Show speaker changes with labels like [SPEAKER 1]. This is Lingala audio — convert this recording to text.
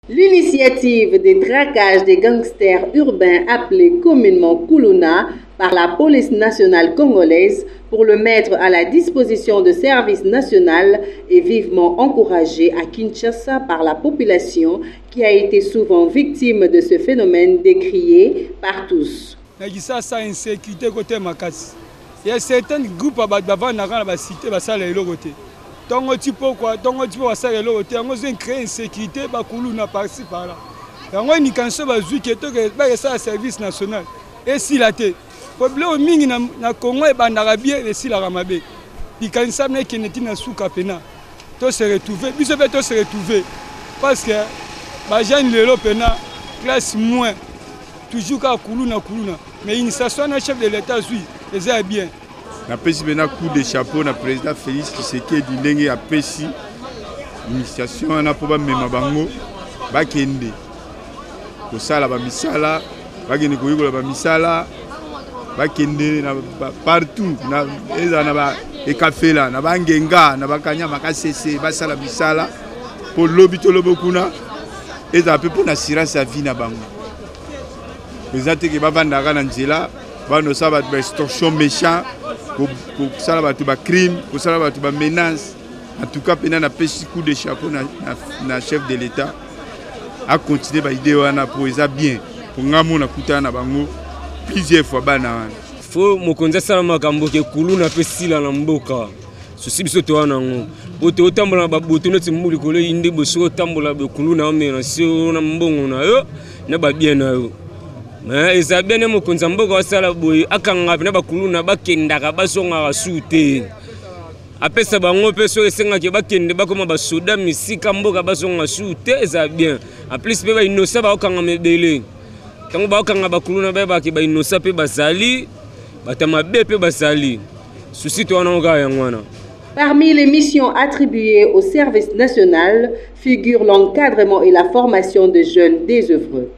[SPEAKER 1] L'initiative des traquages des gangsters urbains appelés communément Kuluna par la police nationale congolaise pour le mettre à la disposition de services nationaux est vivement encouragée à Kinshasa par la population qui a été souvent victime de ce phénomène décrié par tous.
[SPEAKER 2] Il y a certains groupes qui ont cité côté. Tant tu peux quoi, tant tu peux ça les lotés, on a créé une sécurité, bah Kuluna par-ci par-là. On a une cancer bazou qui est ça service national. Et si la té, problème mingi na Congo et Bandarabie et si la Ramabé. Puis quand ça n'est qui n'est pas sous capena, tout se retrouver, puis se fait tout se retrouver parce que bah Jean Lelo pena classe moins toujours qu'à Kuluna, mais une station un chef de l'État oui, les a bien.
[SPEAKER 3] Na pesi bena coup de chapeau na président Félix Tshisekedi ndenge ya pesi initiation na po ba mema bango bakende ko sala ba misala bakende ko yikola ba misala bakende na partout na eza na ba ekafela na bangenga na bakanya makasese basala misala po lobi to lobokuna eza pe po na assurance ya vie na bango président ke bavandaka na nzela bano sa ba extorsion méchant pour ça là tu crime pour ça là tu menace en tout cas pendant na pesi coup de chapeau na chef de l'État a continuer ba idée wana pour ça bien pour ngamo na kutana na bango plusieurs fois bana wana
[SPEAKER 4] faut mokonza sala makambo ke Kuluna pesi la mboka souci biso to wana ngo boto tambola ba boto neti mbuli kolo inde boso tambola be Kuluna omena sio na mbongo na yo na ba bien na yo. Mais ils ont bien mokonza mboka wasala boy akanga na bakuluna bakendaka basonga sute apesa bango peso esenga ke bakende bakoma basoda misika mboka basonga sute eza bien en plus pe ba inosa ba okanga mebele tango ba okanga bakuluna ba ke ba inosa pe bazali batama be pe bazali souci to wana oka yangwana.
[SPEAKER 1] Parmi les missions attribuées au service national figure l'encadrement et la formation de jeunes désœuvreux.